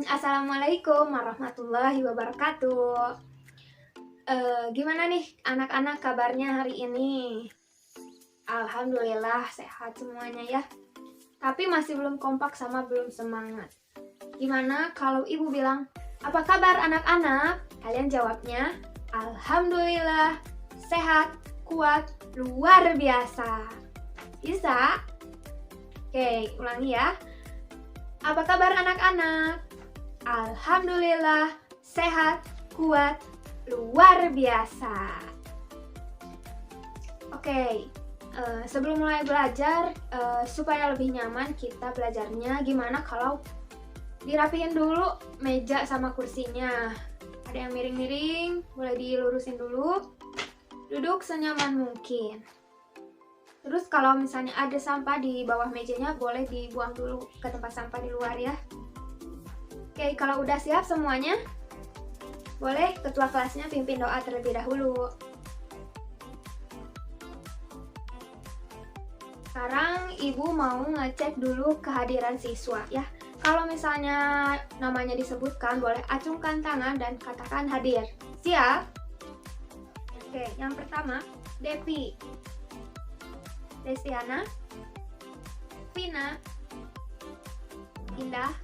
Assalamualaikum warahmatullahi wabarakatuh. Gimana nih anak-anak kabarnya hari ini? Alhamdulillah sehat semuanya ya. Tapi masih belum kompak sama belum semangat. Gimana kalau ibu bilang, apa kabar anak-anak? Kalian jawabnya, alhamdulillah sehat, kuat, luar biasa. Bisa? Oke, ulangi ya. Apa kabar anak-anak? Alhamdulillah sehat, kuat, luar biasa. Oke, sebelum mulai belajar, supaya lebih nyaman kita belajarnya, gimana kalau dirapiin dulu meja sama kursinya. Ada yang miring-miring, boleh dilurusin dulu. Duduk senyaman mungkin. Terus kalau misalnya ada sampah di bawah mejanya, boleh dibuang dulu ke tempat sampah di luar ya. Oke, kalau udah siap semuanya, boleh ketua kelasnya pimpin doa terlebih dahulu. Sekarang ibu mau ngecek dulu kehadiran siswa ya. Kalau misalnya namanya disebutkan, boleh acungkan tangan dan katakan hadir. Siap? Oke, yang pertama, Devi, Desiana, Vina, Indah,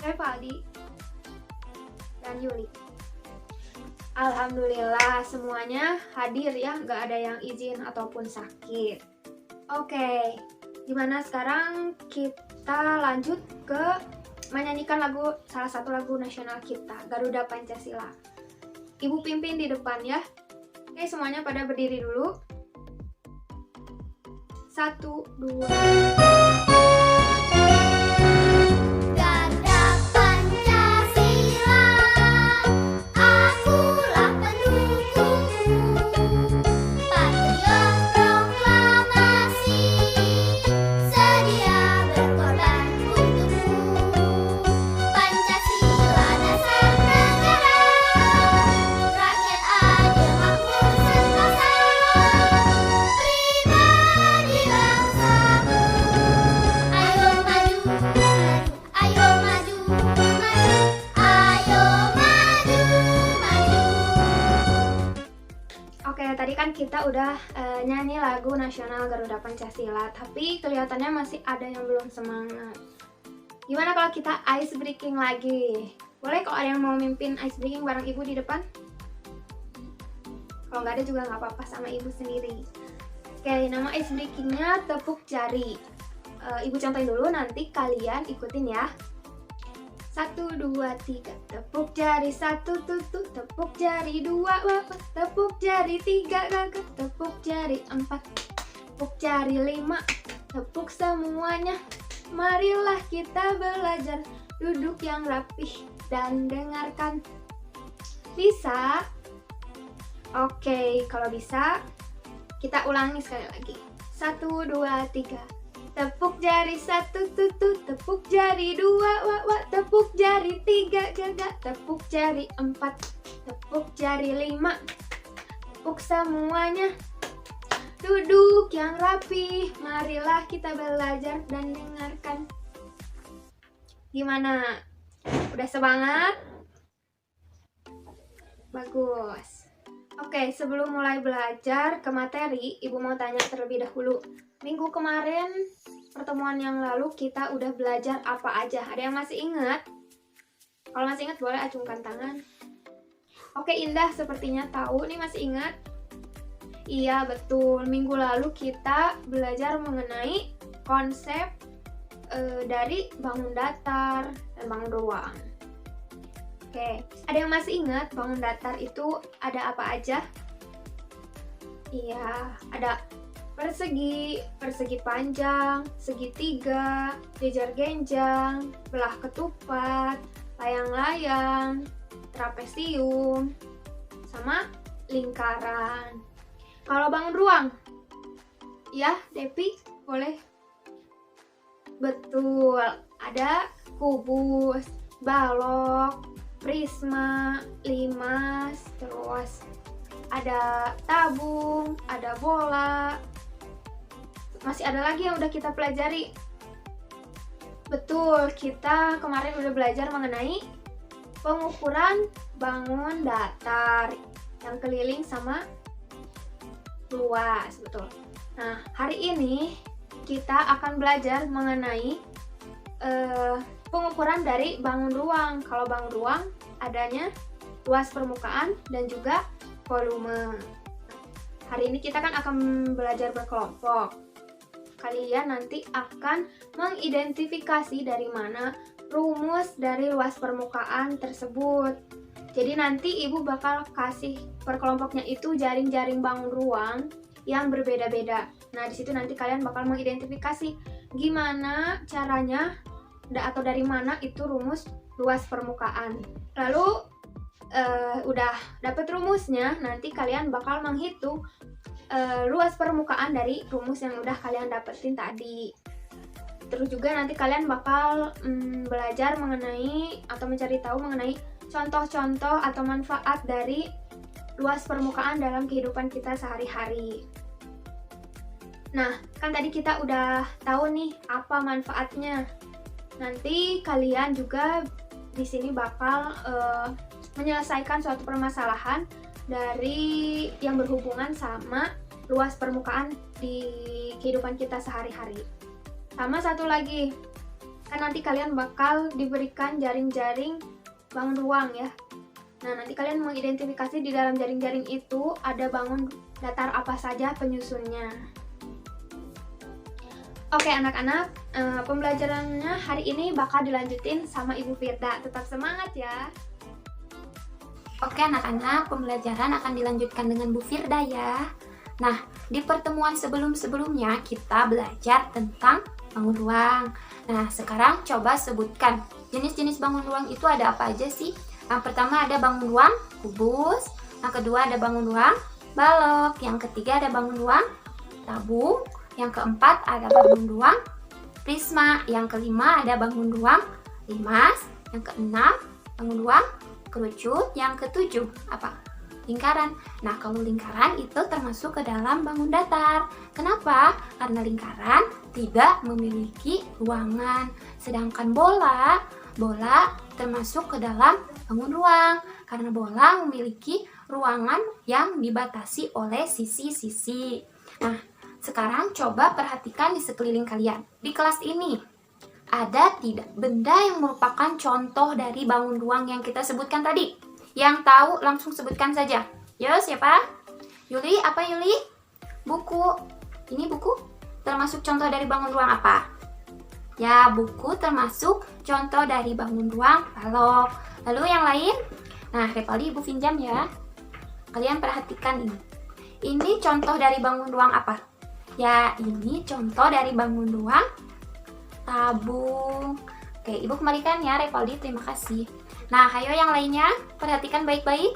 Revaldi, dan Yuli. Alhamdulillah semuanya hadir ya, nggak ada yang izin ataupun sakit. Oke, gimana sekarang kita lanjut ke menyanyikan salah satu lagu nasional kita, Garuda Pancasila. Ibu pimpin di depan ya. Oke, semuanya pada berdiri dulu. 1, 2. Tadi kan kita udah nyanyi lagu nasional Garuda Pancasila, tapi kelihatannya masih ada yang belum semangat. Gimana kalau kita ice breaking lagi? Boleh kalau ada yang mau mimpin ice breaking bareng ibu di depan? Kalau nggak ada juga nggak apa-apa, sama ibu sendiri. Oke, nama ice breakingnya tepuk jari. Ibu contohin dulu, nanti kalian ikutin ya. 1, 2, 3, tepuk jari 1 tutup, tepuk jari 2 bapak, tepuk jari 3 kakak, tepuk jari 4, tepuk jari 5, tepuk semuanya. Marilah kita belajar, duduk yang rapih dan dengarkan. Bisa? Oke, kalau bisa kita ulangi sekali lagi. 1, 2, 3. Tepuk jari 1 tutup, tepuk jari 2 wak, tepuk jari 3 gagak, tepuk jari 4, tepuk jari 5, tepuk semuanya. Duduk yang rapi, marilah kita belajar dan dengarkan. Gimana? Udah semangat? Bagus. Oke, sebelum mulai belajar ke materi, ibu mau tanya terlebih dahulu. Minggu kemarin, pertemuan yang lalu kita udah belajar apa aja? Ada yang masih ingat? Kalau masih ingat boleh acungkan tangan. Oke, Indah sepertinya tahu nih, masih ingat? Iya, betul. Minggu lalu kita belajar mengenai konsep dari bangun datar dan bangun ruang. Oke, ada yang masih ingat bangun datar itu ada apa aja? Iya, ada persegi, persegi panjang, segitiga, jejer genjang, belah ketupat, layang-layang, trapesium, sama lingkaran. Kalau bangun ruang, ya Devi, boleh? Betul, ada kubus, balok, prisma, limas, terus ada tabung, ada bola, masih ada lagi yang udah kita pelajari. Betul, kita kemarin udah belajar mengenai pengukuran bangun datar yang keliling sama luas, betul. Nah, hari ini kita akan belajar mengenai pengukuran dari bangun ruang. Kalau bangun ruang adanya luas permukaan dan juga volume. Hari ini kita kan akan belajar berkelompok. Kalian nanti akan mengidentifikasi dari mana rumus dari luas permukaan tersebut. Jadi nanti ibu bakal kasih per kelompoknya itu jaring-jaring bangun ruang yang berbeda-beda. Nah, di situ nanti kalian bakal mengidentifikasi gimana caranya atau dari mana itu rumus luas permukaan. Lalu udah dapet rumusnya, nanti kalian bakal menghitung luas permukaan dari rumus yang udah kalian dapetin tadi. Terus juga nanti kalian bakal belajar mengenai atau mencari tahu mengenai contoh-contoh atau manfaat dari luas permukaan dalam kehidupan kita sehari-hari. Nah, kan tadi kita udah tahu nih apa manfaatnya. Nanti kalian juga di sini bakal menyelesaikan suatu permasalahan dari yang berhubungan sama luas permukaan di kehidupan kita sehari-hari. Sama satu lagi, kan nanti kalian bakal diberikan jaring-jaring bangun ruang ya. Nah, nanti kalian mengidentifikasi di dalam jaring-jaring itu ada bangun datar apa saja penyusunnya. Oke anak-anak, pembelajarannya hari ini bakal dilanjutin sama Ibu Firda. Tetap semangat ya! Oke anak-anak, pembelajaran akan dilanjutkan dengan Bu Firda ya. Nah, di pertemuan sebelum-sebelumnya kita belajar tentang bangun ruang. Nah, sekarang coba sebutkan jenis-jenis bangun ruang itu ada apa aja sih? Yang pertama ada bangun ruang kubus, yang kedua ada bangun ruang balok, yang ketiga ada bangun ruang tabung, yang keempat ada bangun ruang prisma, yang kelima ada bangun ruang limas, yang keenam bangun ruang kerucut, yang ketujuh apa? Lingkaran. Nah, kalau lingkaran itu termasuk ke dalam bangun datar. Kenapa? Karena lingkaran tidak memiliki ruangan. Sedangkan bola termasuk ke dalam bangun ruang. Karena bola memiliki ruangan yang dibatasi oleh sisi-sisi. Nah, sekarang coba perhatikan di sekeliling kalian. Di kelas ini, ada tidak benda yang merupakan contoh dari bangun ruang yang kita sebutkan tadi? Yang tahu langsung sebutkan saja. Yo, siapa? Yuli, apa Yuli? Buku. Ini buku termasuk contoh dari bangun ruang apa? Ya, buku termasuk contoh dari bangun ruang balok. Lalu yang lain? Nah, Repali ibu pinjam ya. Kalian perhatikan ini. Ini contoh dari bangun ruang apa? Ya, ini contoh dari bangun ruang tabung. Oke, ibu kembalikan ya Repaldi, terima kasih. Nah, ayo yang lainnya, perhatikan baik-baik.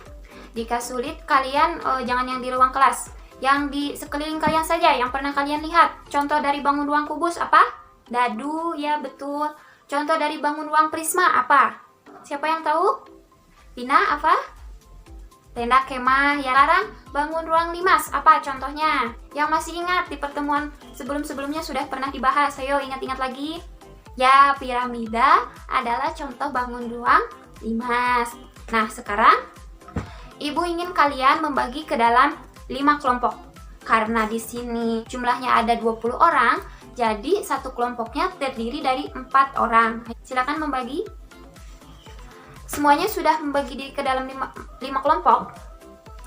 Jika sulit, kalian jangan yang di ruang kelas. Yang di sekeliling kalian saja, yang pernah kalian lihat. Contoh dari bangun ruang kubus apa? Dadu, ya betul. Contoh dari bangun ruang prisma apa? Siapa yang tahu? Pina, apa? Tenda kemah. Ya, larang bangun ruang limas apa contohnya? Yang masih ingat di pertemuan sebelum-sebelumnya sudah pernah dibahas. Ayo ingat-ingat lagi. Ya, piramida adalah contoh bangun ruang limas. Nah, sekarang ibu ingin kalian membagi ke dalam 5 kelompok. Karena di sini jumlahnya ada 20 orang, jadi satu kelompoknya terdiri dari 4 orang. Silakan membagi. Semuanya sudah membagi diri ke dalam 5 kelompok?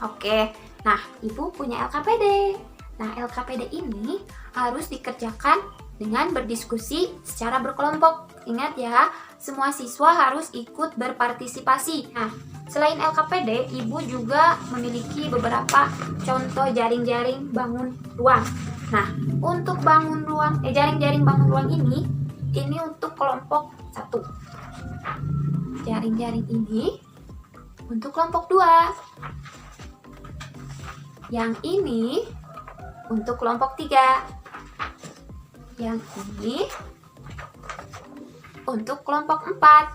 Oke. Nah, ibu punya LKPD. Nah, LKPD ini harus dikerjakan dengan berdiskusi secara berkelompok. Ingat ya, semua siswa harus ikut berpartisipasi. Nah, selain LKPD, ibu juga memiliki beberapa contoh jaring-jaring bangun ruang. Nah, untuk bangun ruang, jaring-jaring bangun ruang ini untuk kelompok 1. Jaring-jaring ini untuk kelompok 2. Yang ini untuk kelompok 3. Yang ini untuk kelompok 4.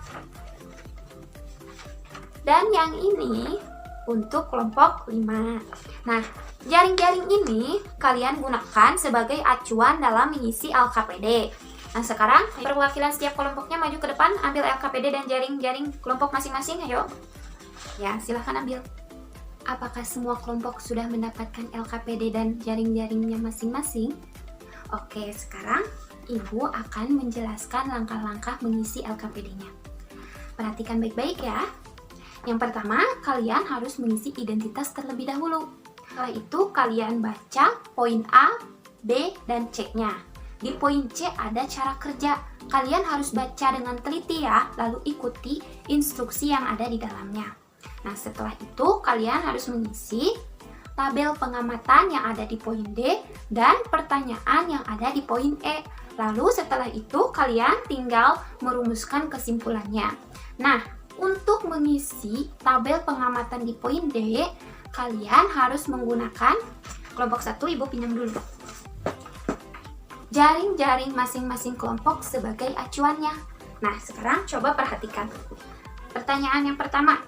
Dan yang ini untuk kelompok 5. Nah, Jaring-jaring ini kalian gunakan sebagai acuan dalam mengisi LKPD. Nah, sekarang perwakilan setiap kelompoknya maju ke depan, ambil LKPD dan jaring-jaring kelompok masing-masing, ayo. Ya, silahkan ambil. Apakah semua kelompok sudah mendapatkan LKPD dan jaring-jaringnya masing-masing? Oke, sekarang Ibu akan menjelaskan langkah-langkah mengisi LKPD-nya. Perhatikan baik-baik ya. Yang pertama, kalian harus mengisi identitas terlebih dahulu. Setelah itu, kalian baca poin A, B, dan C-nya. Di poin C ada cara kerja. Kalian harus baca dengan teliti ya, lalu ikuti instruksi yang ada di dalamnya. Nah, setelah itu kalian harus mengisi tabel pengamatan yang ada di poin D dan pertanyaan yang ada di poin E. Lalu setelah itu kalian tinggal merumuskan kesimpulannya. Nah, untuk mengisi tabel pengamatan di poin D, kalian harus menggunakan kelompok 1, Ibu pinjam dulu. Jaring-jaring masing-masing kelompok sebagai acuannya. Nah, sekarang coba perhatikan. Pertanyaan yang pertama,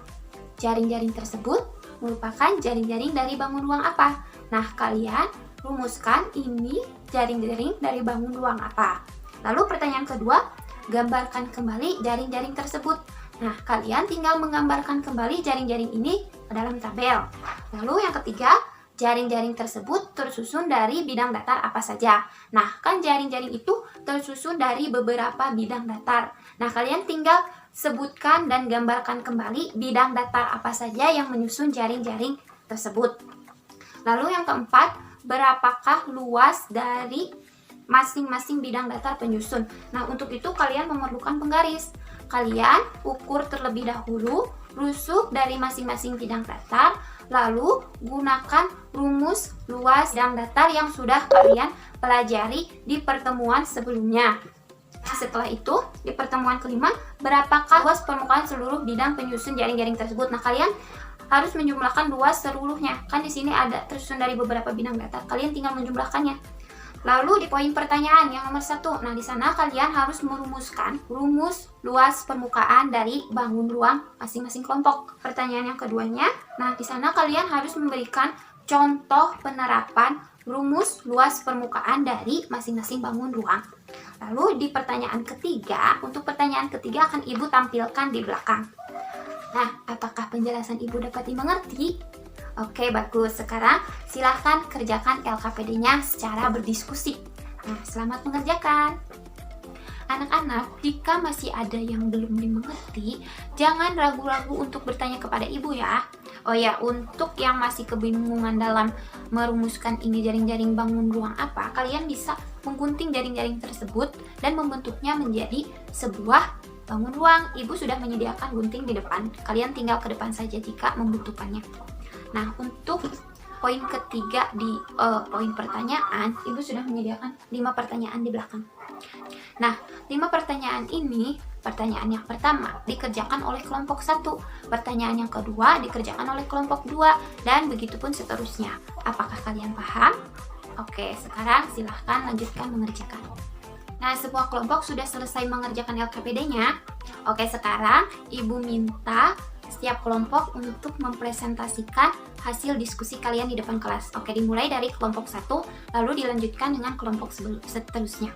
jaring-jaring tersebut merupakan jaring-jaring dari bangun ruang apa? Nah, kalian rumuskan ini jaring-jaring dari bangun ruang apa. Lalu pertanyaan kedua, gambarkan kembali jaring-jaring tersebut. Nah, kalian tinggal menggambarkan kembali jaring-jaring ini ke dalam tabel. Lalu yang ketiga, jaring-jaring tersebut tersusun dari bidang datar apa saja. Nah, kan jaring-jaring itu tersusun dari beberapa bidang datar. Nah, kalian tinggal sebutkan dan gambarkan kembali bidang datar apa saja yang menyusun jaring-jaring tersebut. Lalu yang keempat, berapakah luas dari masing-masing bidang datar penyusun. Nah, untuk itu kalian memerlukan penggaris. Kalian ukur terlebih dahulu rusuk dari masing-masing bidang datar, lalu gunakan rumus luas bidang datar yang sudah kalian pelajari di pertemuan sebelumnya. Setelah itu, di pertemuan kelima, berapakah luas permukaan seluruh bidang penyusun jaring-jaring tersebut? Nah, kalian harus menjumlahkan luas seluruhnya. Kan di sini ada tersusun dari beberapa bidang datar. Kalian tinggal menjumlahkannya. Lalu di poin pertanyaan yang nomor 1. Nah, di sana kalian harus merumuskan rumus luas permukaan dari bangun ruang masing-masing kelompok. Pertanyaan yang keduanya, nah di sana kalian harus memberikan contoh penerapan rumus luas permukaan dari masing-masing bangun ruang. Lalu di pertanyaan ketiga, untuk pertanyaan ketiga akan Ibu tampilkan di belakang. Nah, apakah penjelasan Ibu dapat dimengerti? Oke, bagus. Sekarang silahkan kerjakan LKPD-nya secara berdiskusi. Nah, selamat mengerjakan. Anak-anak, jika masih ada yang belum dimengerti, jangan ragu-ragu untuk bertanya kepada Ibu ya. Oh ya, untuk yang masih kebingungan dalam merumuskan ini jaring-jaring bangun ruang apa, kalian bisa menggunting jaring-jaring tersebut dan membentuknya menjadi sebuah bangun ruang. Ibu sudah menyediakan gunting di depan. Kalian tinggal ke depan saja jika membutuhkannya. Nah, untuk poin ketiga di poin pertanyaan, Ibu sudah menyediakan 5 pertanyaan di belakang. Nah, 5 pertanyaan ini, pertanyaan yang pertama dikerjakan oleh kelompok 1, pertanyaan yang kedua dikerjakan oleh kelompok 2, dan begitu pun seterusnya. Apakah kalian paham? Oke, sekarang silahkan lanjutkan mengerjakan. Nah, semua kelompok sudah selesai mengerjakan LKPD-nya. Oke, sekarang Ibu minta setiap kelompok untuk mempresentasikan hasil diskusi kalian di depan kelas. Oke, dimulai dari kelompok 1, lalu dilanjutkan dengan kelompok seterusnya.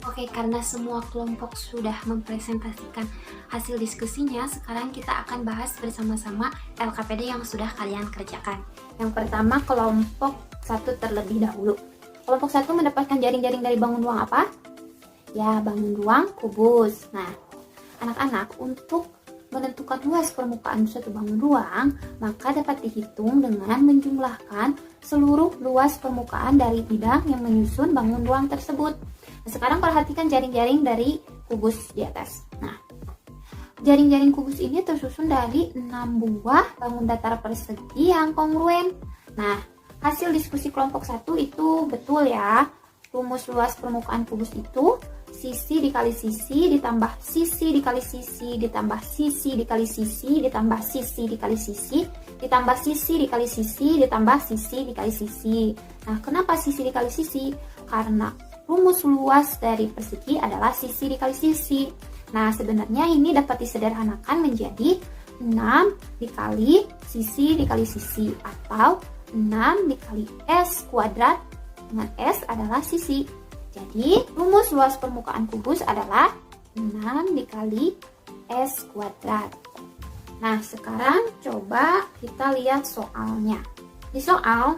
Oke, karena semua kelompok sudah mempresentasikan hasil diskusinya, sekarang kita akan bahas bersama-sama LKPD yang sudah kalian kerjakan. Yang pertama, kelompok 1 terlebih dahulu. Kelompok 1 mendapatkan jaring-jaring dari bangun ruang apa? Ya, bangun ruang kubus. Nah, anak-anak, untuk menentukan luas permukaan suatu bangun ruang, maka dapat dihitung dengan menjumlahkan seluruh luas permukaan dari bidang yang menyusun bangun ruang tersebut. Nah, sekarang perhatikan jaring-jaring dari kubus di atas. Nah, jaring-jaring kubus ini tersusun dari 6 buah bangun datar persegi yang kongruen. Nah, hasil diskusi kelompok 1 itu betul ya. Rumus luas permukaan kubus itu sisi dikali sisi ditambah sisi dikali sisi ditambah sisi dikali sisi ditambah sisi dikali sisi ditambah sisi dikali sisi ditambah sisi dikali sisi. Nah, kenapa sisi dikali sisi? Karena rumus luas dari persegi adalah sisi dikali sisi. Nah, sebenarnya ini dapat disederhanakan menjadi 6 dikali sisi atau 6 6 dikali S kuadrat, dengan S adalah sisi. Jadi rumus luas permukaan kubus adalah 6 dikali S kuadrat. Nah, sekarang coba kita lihat soalnya. Di soal,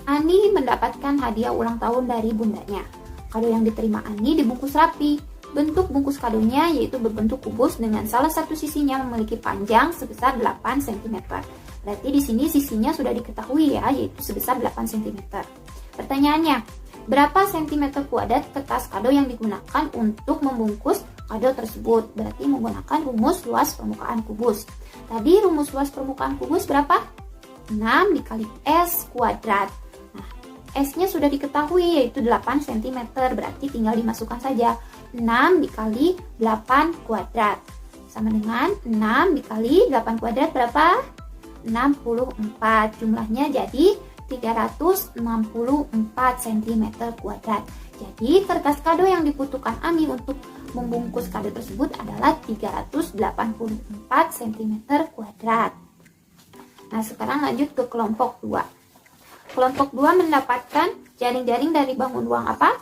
Ani mendapatkan hadiah ulang tahun dari bundanya. Kado yang diterima Ani dibungkus rapi. Bentuk bungkus kadonya yaitu berbentuk kubus dengan salah satu sisinya memiliki panjang sebesar 8 cm. Berarti di sini sisinya sudah diketahui ya, yaitu sebesar 8 cm. Pertanyaannya, berapa cm kuadrat kertas kado yang digunakan untuk membungkus kado tersebut? Berarti menggunakan rumus luas permukaan kubus. Tadi rumus luas permukaan kubus berapa? 6 dikali S kuadrat. Nah, S-nya sudah diketahui yaitu 8 cm, berarti tinggal dimasukkan saja. 6 dikali 8 kuadrat. Sama dengan 6 dikali 8 kuadrat berapa? 64. Jumlahnya jadi 364 cm kuadrat. Jadi kertas kado yang dibutuhkan Ami untuk membungkus kado tersebut adalah 384 cm kuadrat. Nah, sekarang lanjut ke kelompok 2. Kelompok 2 mendapatkan jaring-jaring dari bangun ruang apa?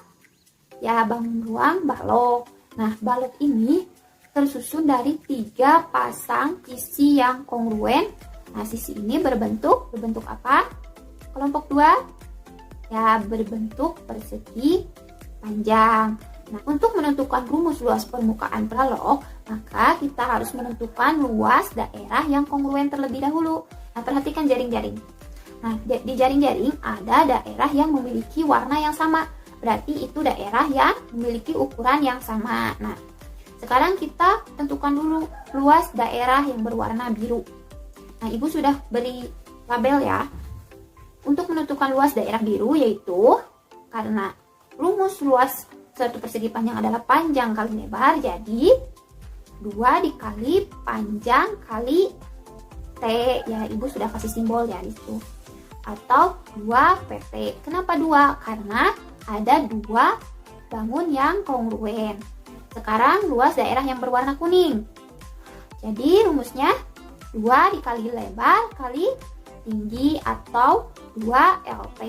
Ya, bangun ruang balok. Nah, balok ini tersusun dari 3 pasang sisi yang kongruen. Nah, sisi ini berbentuk apa? Kelompok 2? Ya, berbentuk persegi panjang. Nah, untuk menentukan rumus luas permukaan balok, maka kita harus menentukan luas daerah yang kongruen terlebih dahulu. Nah, perhatikan jaring-jaring. Nah, di jaring-jaring ada daerah yang memiliki warna yang sama. Berarti itu daerah yang memiliki ukuran yang sama. Nah, sekarang kita tentukan dulu luas daerah yang berwarna biru. Nah, Ibu sudah beri label ya. Untuk menentukan luas daerah biru yaitu karena rumus luas suatu persegi panjang adalah panjang kali lebar, jadi 2 dikali panjang kali T. Ya, Ibu sudah kasih simbol ya di situ. Atau 2 PT. Kenapa 2? Karena ada 2 bangun yang kongruen. Sekarang luas daerah yang berwarna kuning. Jadi rumusnya 2 dikali lebar kali tinggi atau 2 LT.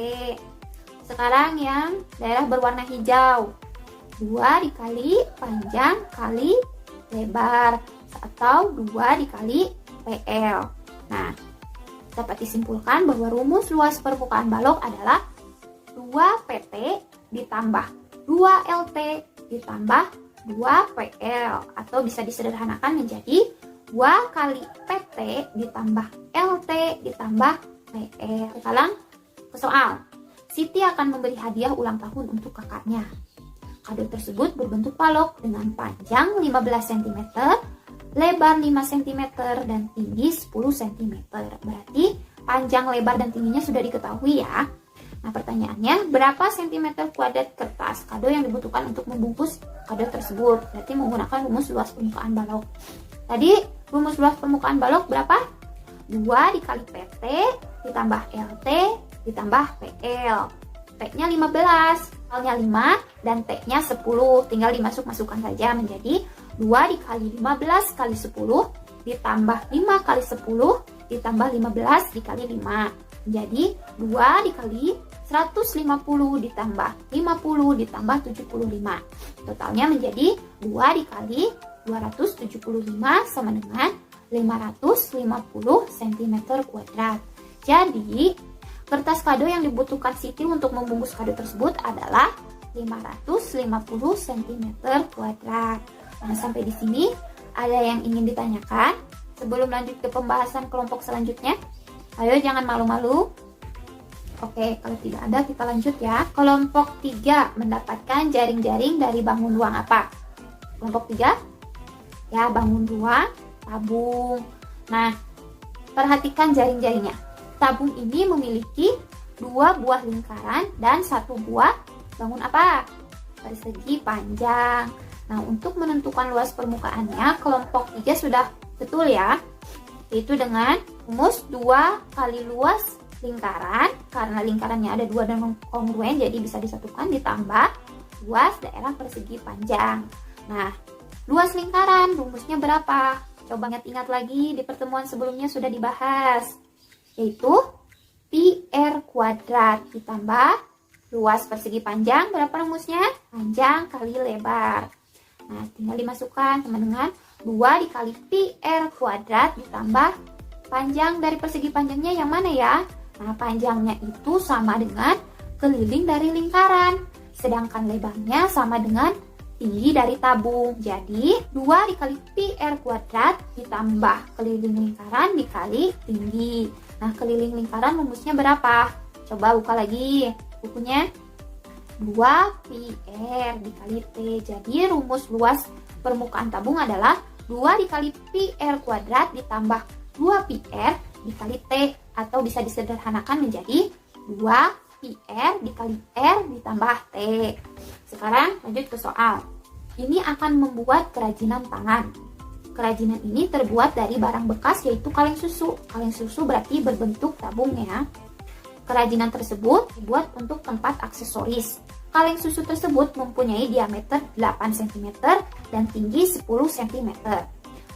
Sekarang yang daerah berwarna hijau, 2 dikali panjang kali lebar atau 2 dikali PL. Nah, dapat disimpulkan bahwa rumus luas permukaan balok adalah 2 PT ditambah 2 LT ditambah 2 PL, atau bisa disederhanakan menjadi 2 kali PT ditambah LT ditambah PL. Sekarang ke soal. Siti akan memberi hadiah ulang tahun untuk kakaknya. Kado tersebut berbentuk balok dengan panjang 15 cm, lebar 5 cm, dan tinggi 10 cm. Berarti panjang, lebar, dan tingginya sudah diketahui ya. Nah, pertanyaannya, berapa cm kuadrat kertas kado yang dibutuhkan untuk membungkus kado tersebut? Berarti menggunakan rumus luas permukaan balok. Tadi rumus luas permukaan balok berapa? 2 dikali PT ditambah LT ditambah PL. P-nya 15, L-nya 5, dan T-nya 10. Tinggal dimasuk-masukkan saja menjadi 2 dikali 15 kali 10 ditambah 5 kali 10 ditambah 15 dikali 5. Jadi 2 dikali 150 ditambah 50 ditambah 75. Totalnya menjadi 2 dikali 275 sama dengan 550 cm kuadrat. Jadi, kertas kado yang dibutuhkan Siti untuk membungkus kado tersebut adalah 550 cm kuadrat. Nah, sampai di sini ada yang ingin ditanyakan sebelum lanjut ke pembahasan kelompok selanjutnya? Ayo, jangan malu-malu. Oke, kalau tidak ada kita lanjut ya. Kelompok 3 mendapatkan jaring-jaring dari bangun ruang apa? Kelompok 3? Ya, bangun ruang tabung. Nah, perhatikan jaring-jaringnya. Tabung ini memiliki 2 buah lingkaran dan 1 buah bangun apa? Persegi panjang. Nah, untuk menentukan luas permukaannya, kelompok 3 sudah betul ya. Yaitu dengan rumus 2 kali luas lingkaran, karena lingkarannya ada 2 dan kongruen, jadi bisa disatukan, ditambah luas daerah persegi panjang. Nah, luas lingkaran rumusnya berapa? Coba ingat-ingat lagi, di pertemuan sebelumnya sudah dibahas. Yaitu pi R kuadrat ditambah luas persegi panjang, berapa rumusnya? Panjang kali lebar. Nah, tinggal dimasukkan sama dengan 2 dikali pi R kuadrat ditambah panjang dari persegi panjangnya yang mana ya? Nah, panjangnya itu sama dengan keliling dari lingkaran. Sedangkan lebarnya sama dengan tinggi dari tabung. Jadi, 2 dikali pi R kuadrat ditambah keliling lingkaran dikali tinggi. Nah, keliling lingkaran rumusnya berapa? Coba buka lagi bukunya. 2 pi R dikali T. Jadi, rumus luas permukaan tabung adalah 2 dikali pi R kuadrat ditambah 2 pi R dikali T. Atau bisa disederhanakan menjadi 2 pi R dikali R ditambah T. Sekarang lanjut ke soal. Ini akan membuat kerajinan tangan. Kerajinan ini terbuat dari barang bekas yaitu kaleng susu. Kaleng susu berarti berbentuk tabung ya. Kerajinan tersebut dibuat untuk tempat aksesoris. Kaleng susu tersebut mempunyai diameter 8 cm dan tinggi 10 cm.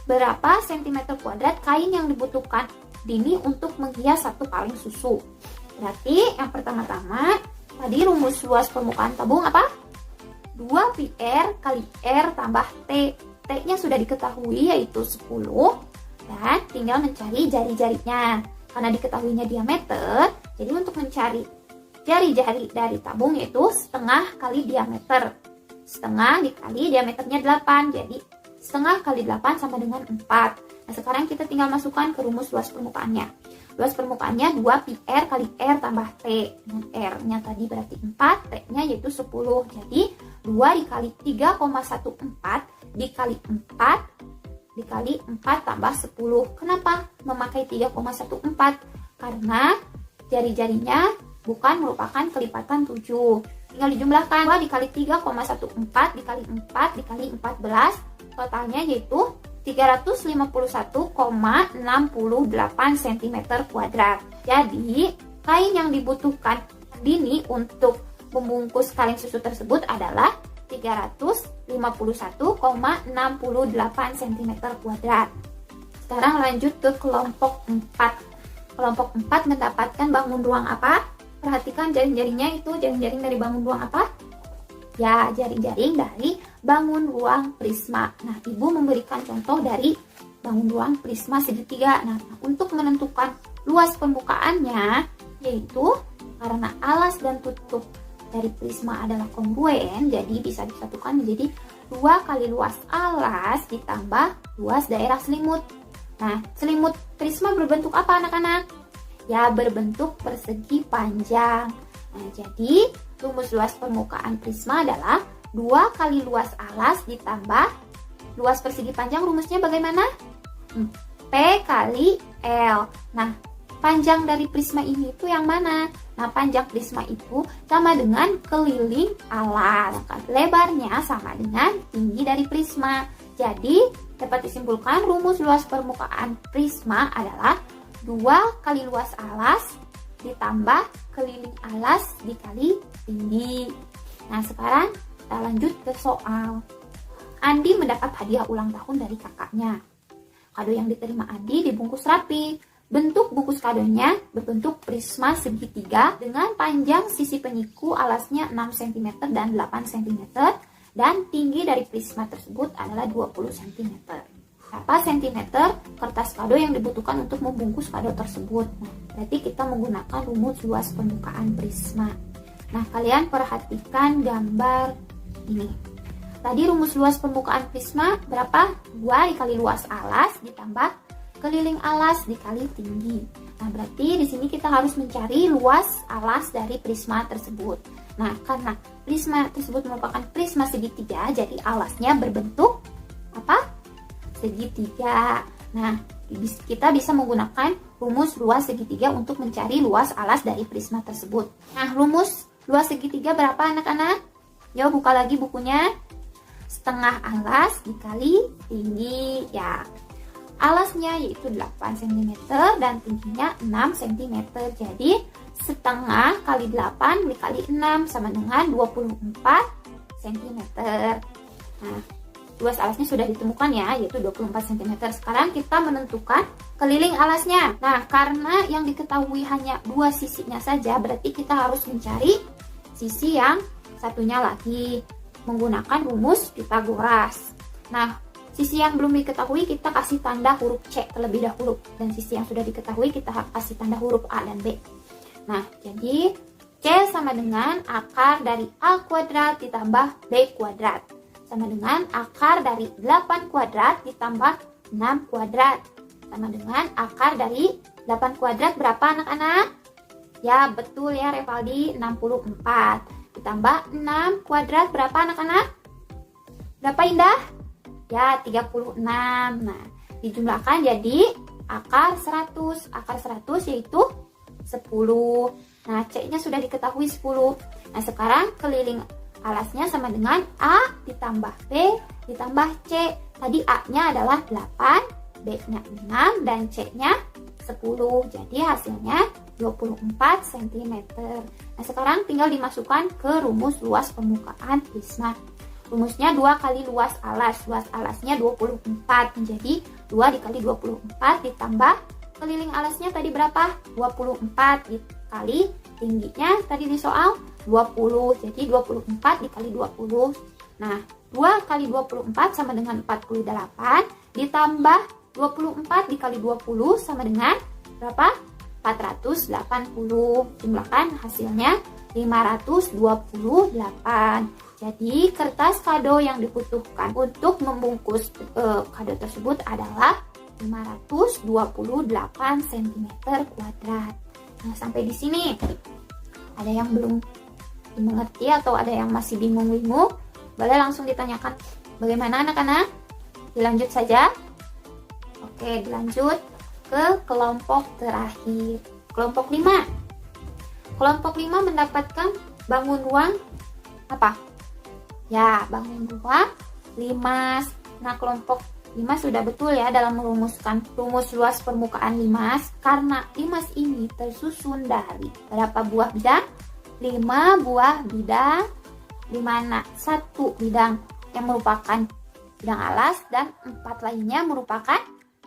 Berapa cm kuadrat kain yang dibutuhkan Dini untuk menghias satu kaleng susu? Berarti yang pertama-tama tadi rumus luas permukaan tabung apa? 2 pi R kali R tambah T. T-nya sudah diketahui yaitu 10 dan tinggal mencari jari-jarinya. Karena diketahuinya diameter, jadi untuk mencari jari-jari dari tabung yaitu setengah kali diameter. Setengah dikali diameternya 8, jadi setengah kali 8 sama dengan 4. Nah, sekarang kita tinggal masukkan ke rumus luas permukaannya. Luas permukaannya 2 pi R kali R tambah T. Dengan R-nya tadi berarti 4, T-nya yaitu 10. Jadi 2 dikali 3,14 dikali 4 dikali 4 tambah 10. Kenapa memakai 3,14? Karena jari-jarinya bukan merupakan kelipatan 7. Tinggal dijumlahkan 2 dikali 3,14 dikali 4 dikali 14. Totalnya yaitu 351,68 cm kuadrat. Jadi, kain yang dibutuhkan Dini untuk membungkus kaleng susu tersebut adalah 351,68 cm kuadrat. Sekarang lanjut ke kelompok 4. Kelompok 4 mendapatkan bangun ruang apa? Perhatikan jaring-jaringnya itu jaring-jaring dari bangun ruang apa? Ya, jaring-jaring dari bangun ruang prisma. Nah, Ibu memberikan contoh dari bangun ruang prisma segitiga. Nah, untuk menentukan luas permukaannya, yaitu karena alas dan tutup dari prisma adalah kongruen, jadi bisa disatukan menjadi 2 kali luas alas ditambah luas daerah selimut. Nah, selimut prisma berbentuk apa anak-anak? Ya, berbentuk persegi panjang. Nah, jadi rumus luas permukaan prisma adalah 2 kali luas alas ditambah luas persegi panjang. Rumusnya bagaimana? P kali L. Nah, panjang dari prisma ini itu yang mana? Nah, panjang prisma itu sama dengan keliling alas. Lebarnya sama dengan tinggi dari prisma. Jadi, dapat disimpulkan rumus luas permukaan prisma adalah 2 kali luas alas ditambah keliling alas dikali tinggi. Nah, sekarang kita lanjut ke soal. Andi mendapat hadiah ulang tahun dari kakaknya. Kado yang diterima Andi dibungkus rapi. Bentuk bungkus kadonya berbentuk prisma segitiga dengan panjang sisi penyiku alasnya 6 cm dan 8 cm dan tinggi dari prisma tersebut adalah 20 cm. Berapa sentimeter kertas kado yang dibutuhkan untuk membungkus kado tersebut? Nah, berarti kita menggunakan rumus luas permukaan prisma. Nah, kalian perhatikan gambar ini. Tadi rumus luas permukaan prisma berapa? 2 dikali luas alas ditambah keliling alas dikali tinggi. Nah, berarti di sini kita harus mencari luas alas dari prisma tersebut. Nah, karena prisma tersebut merupakan prisma segitiga, jadi alasnya berbentuk apa? Segitiga. Nah, kita bisa menggunakan rumus luas segitiga untuk mencari luas alas dari prisma tersebut. Nah, rumus luas segitiga berapa anak-anak? Yuk buka lagi bukunya. Setengah alas dikali tinggi ya. Alasnya yaitu 8 cm dan tingginya 6 cm. Jadi setengah kali 8 dikali 6 sama dengan 24 cm. Nah, luas alasnya sudah ditemukan ya, yaitu 24 cm. Sekarang kita menentukan keliling alasnya. Nah, karena yang diketahui hanya dua sisinya saja, berarti kita harus mencari sisi yang satunya lagi menggunakan rumus Pythagoras. Nah, sisi yang belum diketahui kita kasih tanda huruf C terlebih dahulu, dan sisi yang sudah diketahui kita kasih tanda huruf A dan B. Nah, jadi C sama dengan akar dari A kuadrat ditambah B kuadrat. Sama dengan akar dari 8 kuadrat ditambah 6 kuadrat. Sama dengan akar dari 8 kuadrat berapa anak-anak? Ya, betul ya Revaldi, 64. Ditambah 6 kuadrat berapa anak-anak? Berapa Indah? Ya, 36. Nah, dijumlahkan jadi akar 100. Akar 100 yaitu 10. Nah, C-nya sudah diketahui 10. Nah, sekarang keliling alasnya sama dengan A ditambah B ditambah C. Tadi A-nya adalah 8, B-nya 6, dan C-nya 10. Jadi hasilnya 24 cm. Nah, sekarang tinggal dimasukkan ke rumus luas permukaan prisma. Rumusnya 2 kali luas alas. Luas alasnya 24. Menjadi 2 dikali 24 ditambah keliling alasnya tadi berapa? 24 dikali tingginya tadi di soal 20. Jadi 24 dikali 20. Nah, 2 kali 24 sama dengan 48 ditambah 24 dikali 20 sama dengan berapa? 480. Jumlahkan hasilnya 528. Jadi kertas kado yang dibutuhkan untuk membungkus kado tersebut adalah 528 cm kuadrat. Nah, sampai di sini ada yang belum mengerti atau ada yang masih bingung-bingung? Boleh langsung ditanyakan. Bagaimana anak-anak? Dilanjut saja. Oke, dilanjut ke kelompok terakhir. Kelompok 5. Kelompok 5 mendapatkan bangun ruang apa? Ya, bangun ruang limas. Nah, kelompok 5 sudah betul ya dalam merumuskan rumus luas permukaan limas, karena limas ini tersusun dari berapa buah bidang? 5 buah bidang, di mana 1 bidang yang merupakan bidang alas dan 4 lainnya merupakan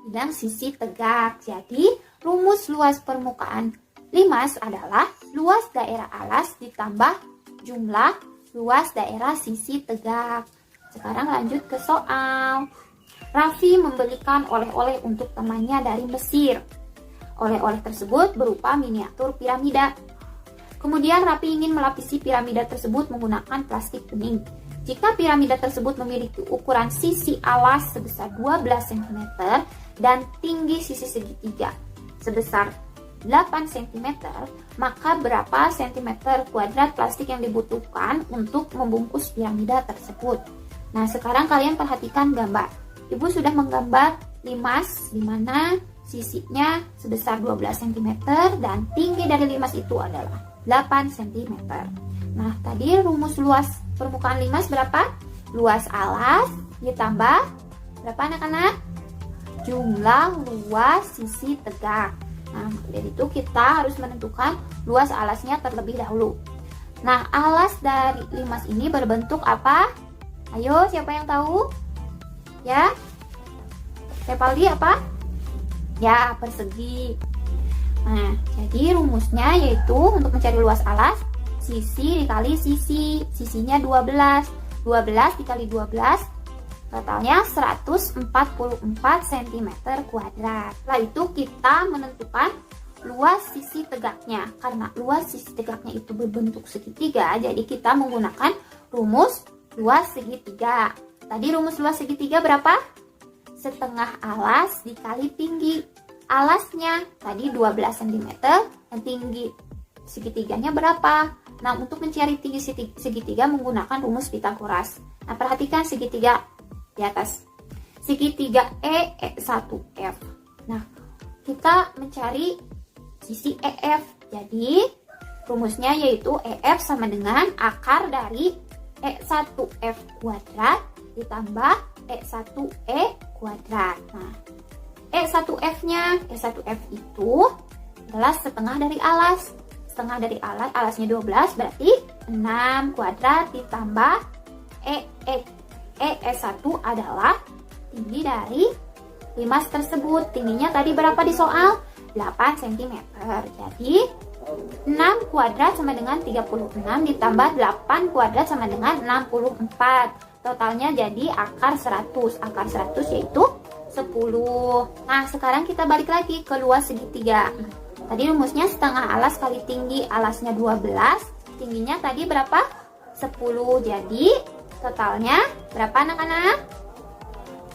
bidang sisi tegak. Jadi rumus luas permukaan limas adalah luas daerah alas ditambah jumlah luas daerah sisi tegak. Sekarang lanjut ke soal. Raffi membelikan oleh-oleh untuk temannya dari Mesir. Oleh-oleh tersebut berupa miniatur piramida. Kemudian Raffi ingin melapisi piramida tersebut menggunakan plastik bening. Jika piramida tersebut memiliki ukuran sisi alas sebesar 12 cm dan tinggi sisi segitiga sebesar 8 cm, maka berapa cm kuadrat plastik yang dibutuhkan untuk membungkus piramida tersebut? Nah, sekarang kalian perhatikan gambar. Ibu sudah menggambar limas di mana sisinya sebesar 12 cm dan tinggi dari limas itu adalah 8 cm. Nah, tadi rumus luas permukaan limas berapa? Luas alas ditambah berapa anak-anak? Jumlah luas sisi tegak. Nah, dari itu kita harus menentukan luas alasnya terlebih dahulu. Nah, alas dari limas ini berbentuk apa? Ayo, siapa yang tahu? Ya, Revaldi apa? Ya, persegi. Nah, jadi rumusnya yaitu untuk mencari luas alas, sisi dikali sisi. Sisinya 12. 12 dikali 12, totalnya 144 cm kuadrat. Setelah itu kita menentukan luas sisi tegaknya. Karena luas sisi tegaknya itu berbentuk segitiga, jadi kita menggunakan rumus luas segitiga. Tadi rumus luas segitiga berapa? Setengah alas dikali tinggi alasnya. Tadi 12 cm dan tinggi segitiganya berapa? Nah, untuk mencari tinggi segitiga menggunakan rumus Pythagoras. Nah, perhatikan segitiga di atas. Segitiga E1F. Nah, kita mencari sisi EF. Jadi, rumusnya yaitu EF sama dengan akar dari E1F kuadrat ditambah E1E kuadrat. Nah, E1F-nya, E1F itu adalah setengah dari alas. Setengah dari alas, alasnya 12 berarti 6 kuadrat ditambah S1 adalah tinggi dari limas tersebut. Tingginya tadi berapa di soal? 8 cm. Jadi 6 kuadrat sama dengan 36 ditambah 8 kuadrat sama dengan 64. Totalnya jadi akar 100. Akar 100 yaitu 10. Nah, sekarang kita balik lagi ke luas segitiga. Tadi rumusnya setengah alas kali tinggi. Alasnya 12. Tingginya tadi berapa? 10. Jadi totalnya berapa anak-anak?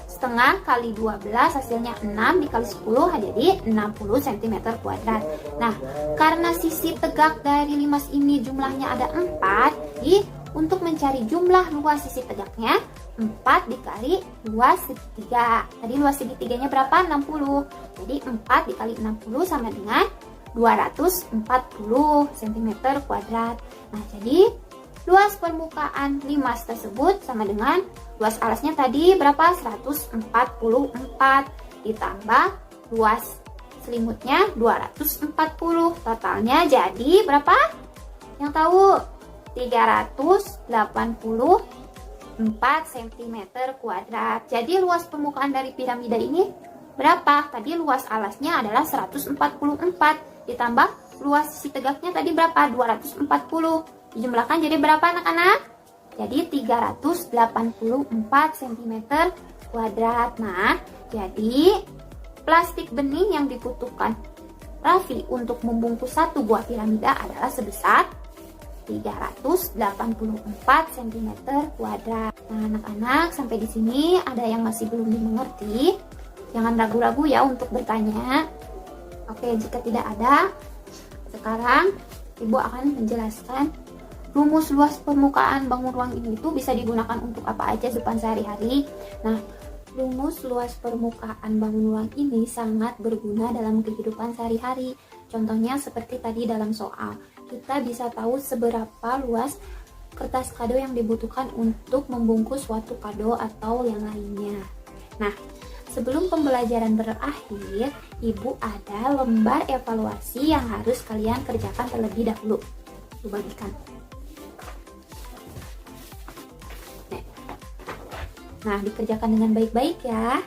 Setengah kali 12 hasilnya 6 dikali 10 jadi 60 cm kuadrat. Nah, karena sisi tegak dari limas ini jumlahnya ada 4, jadi untuk mencari jumlah luas sisi tegaknya 4 dikali luas segitiga. Tadi luas segitiganya berapa? 60. Jadi 4 dikali 60 sama dengan 240 cm kuadrat. Nah, jadi luas permukaan limas tersebut sama dengan luas alasnya tadi berapa? 144 ditambah luas selimutnya 240. Totalnya jadi berapa? Yang tahu? 384 cm kuadrat. Jadi luas permukaan dari piramida ini berapa? Tadi luas alasnya adalah 144 ditambah luas sisi tegaknya tadi berapa? 240. Dijumlahkan jadi berapa anak-anak? Jadi 384 cm kuadrat. Nah, jadi plastik bening yang dibutuhkan Raffi untuk membungkus satu buah piramida adalah sebesar 384 cm kuadrat. Nah, anak-anak, sampai di sini ada yang masih belum dimengerti? Jangan ragu-ragu ya untuk bertanya. Oke, jika tidak ada, sekarang Ibu akan menjelaskan rumus luas permukaan bangun ruang ini itu bisa digunakan untuk apa aja depan sehari-hari. Nah, rumus luas permukaan bangun ruang ini sangat berguna dalam kehidupan sehari-hari. Contohnya seperti tadi dalam soal, kita bisa tahu seberapa luas kertas kado yang dibutuhkan untuk membungkus suatu kado atau yang lainnya. Nah, sebelum pembelajaran berakhir, Ibu ada lembar evaluasi yang harus kalian kerjakan terlebih dahulu. Ibu bagikan. Nah, dikerjakan dengan baik-baik ya.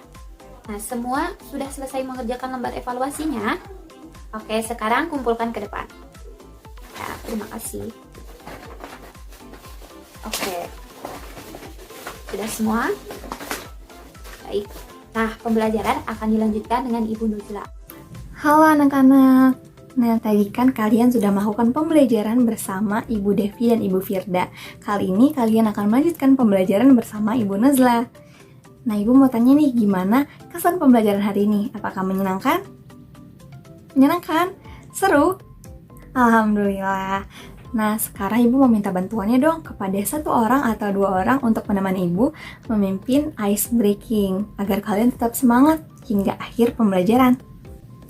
Nah, semua sudah selesai mengerjakan lembar evaluasinya. Oke, sekarang kumpulkan ke depan. Ya, terima kasih. Oke. Sudah semua? Baik. Nah, pembelajaran akan dilanjutkan dengan Ibu Nuzla. Halo anak-anak. Nah, tadi kan kalian sudah melakukan pembelajaran bersama Ibu Devi dan Ibu Firda. Kali ini kalian akan melanjutkan pembelajaran bersama Ibu Nazla. Nah, Ibu mau tanya nih, gimana kesan pembelajaran hari ini? Apakah menyenangkan? Menyenangkan? Seru? Alhamdulillah. Nah, sekarang Ibu mau minta bantuannya dong kepada 1 orang atau 2 orang untuk menemani Ibu memimpin ice breaking agar kalian tetap semangat hingga akhir pembelajaran.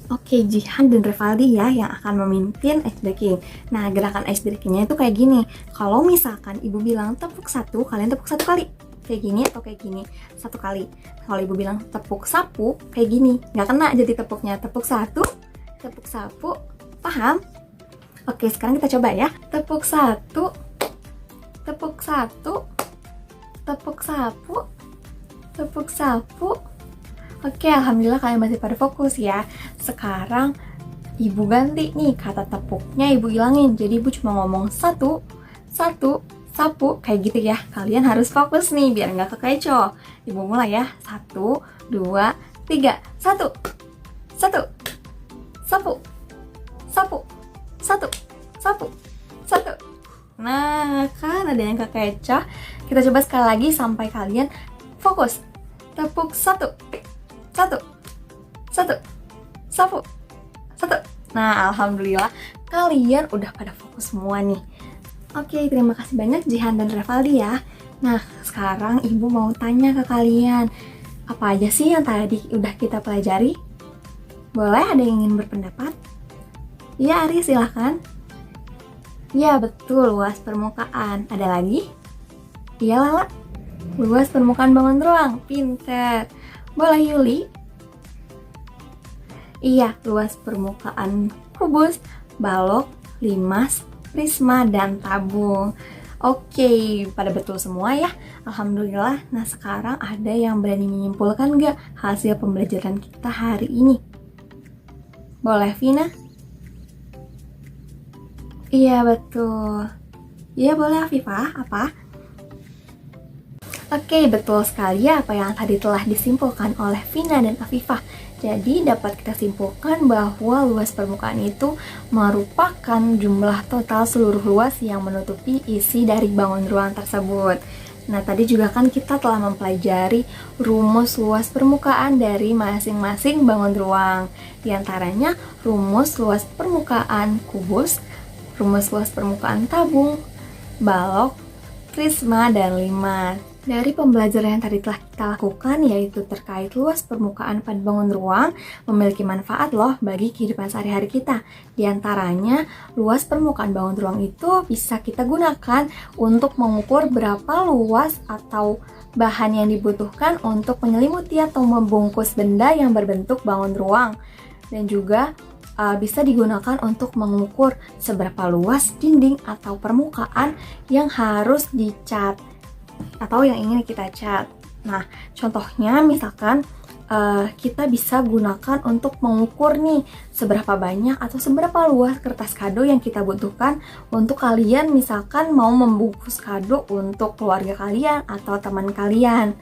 Oke, Jihan dan Revaldi ya yang akan memimpin ice breaking. Nah, gerakan ice breakingnya itu kayak gini. Kalau misalkan Ibu bilang tepuk 1, kalian tepuk 1 kali. Kayak gini atau kayak gini, 1 kali. Kalau Ibu bilang tepuk sapu, kayak gini. Nggak kena jadi tepuknya. Tepuk 1, tepuk sapu. Paham? Oke, sekarang kita coba ya. Tepuk 1, tepuk 1, tepuk sapu, tepuk sapu. Oke, alhamdulillah kalian masih pada fokus ya. Sekarang Ibu ganti nih kata tepuknya, Ibu ilangin. Jadi Ibu cuma ngomong 1, 1, sapu, kayak gitu ya. Kalian harus fokus nih biar nggak kekecoh. Ibu mulai ya. 1, 2, 3. 1, 1, sapu, sapu, 1, sapu, 1. Nah, kan ada yang kekecoh. Kita coba sekali lagi sampai kalian fokus. Tepuk 1, 1, 1, sapu, 1. Nah, alhamdulillah kalian udah pada fokus semua nih. Oke, terima kasih banyak Jihan dan Revaldi ya. Nah, sekarang Ibu mau tanya ke kalian, apa aja sih yang tadi udah kita pelajari? Boleh ada yang ingin berpendapat? Ya, Ari silahkan. Ya, betul, luas permukaan. Ada lagi? Iya, Lala. Luas permukaan bangun ruang. Pinter. Boleh, Yuli? Iya, luas permukaan kubus, balok, limas, prisma, dan tabung. Oke, pada betul semua ya. Alhamdulillah. Nah, sekarang ada yang berani menyimpulkan nggak hasil pembelajaran kita hari ini? Boleh, Vina? Iya, betul. Iya, boleh, Afifah. Apa? Oke, betul sekali ya apa yang tadi telah disimpulkan oleh Vina dan Afifah. Jadi dapat kita simpulkan bahwa luas permukaan itu merupakan jumlah total seluruh luas yang menutupi isi dari bangun ruang tersebut. Nah, tadi juga kan kita telah mempelajari rumus luas permukaan dari masing-masing bangun ruang. Di antaranya rumus luas permukaan kubus, rumus luas permukaan tabung, balok, prisma, dan limat. Dari pembelajaran yang tadi telah kita lakukan, yaitu terkait luas permukaan pada bangun ruang, memiliki manfaat loh bagi kehidupan sehari-hari kita. Di antaranya, luas permukaan bangun ruang itu bisa kita gunakan untuk mengukur berapa luas atau bahan yang dibutuhkan untuk menyelimuti atau membungkus benda yang berbentuk bangun ruang. Dan juga bisa digunakan untuk mengukur seberapa luas dinding atau permukaan yang harus dicat atau yang ingin kita cat. Nah, contohnya misalkan kita bisa gunakan untuk mengukur nih seberapa banyak atau seberapa luas kertas kado yang kita butuhkan untuk kalian misalkan mau membungkus kado untuk keluarga kalian atau teman kalian.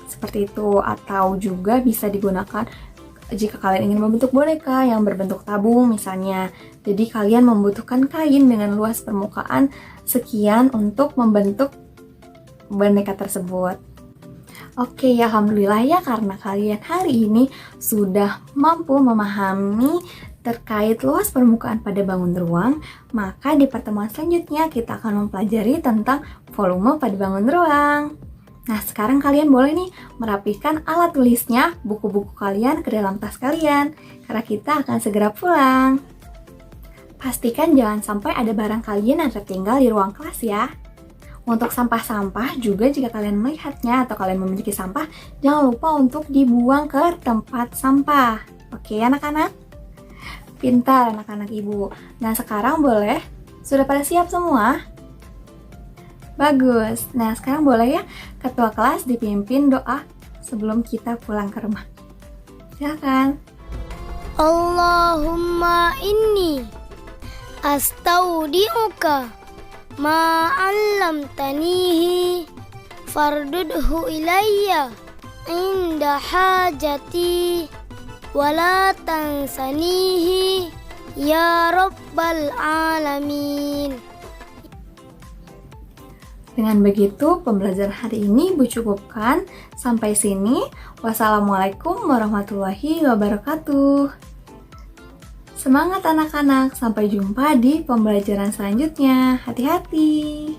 Seperti itu. Atau juga bisa digunakan jika kalian ingin membentuk boneka yang berbentuk tabung misalnya. Jadi kalian membutuhkan kain dengan luas permukaan sekian untuk membentuk boneka tersebut. Oke, alhamdulillah ya karena kalian hari ini sudah mampu memahami terkait luas permukaan pada bangun ruang, maka di pertemuan selanjutnya kita akan mempelajari tentang volume pada bangun ruang. Nah, sekarang kalian boleh nih merapikan alat tulisnya, buku-buku kalian ke dalam tas kalian, karena kita akan segera pulang. Pastikan jangan sampai ada barang kalian yang tertinggal di ruang kelas ya. Untuk sampah-sampah juga jika kalian melihatnya atau kalian memiliki sampah, jangan lupa untuk dibuang ke tempat sampah. Oke anak-anak? Pintar anak-anak ibu. Nah sekarang boleh? Sudah pada siap semua? Bagus. Nah sekarang boleh ya ketua kelas dipimpin doa sebelum kita pulang ke rumah. Silakan. Allahumma inni astaudi'uka ma 'allamtanihi fardudhu ilayya inda hajati wala tansanihi ya rabbal alamin. Dengan begitu, pembelajaran hari ini Bu cukupkan. Sampai sini. Wassalamualaikum warahmatullahi wabarakatuh. Semangat anak-anak, sampai jumpa di pembelajaran selanjutnya. Hati-hati.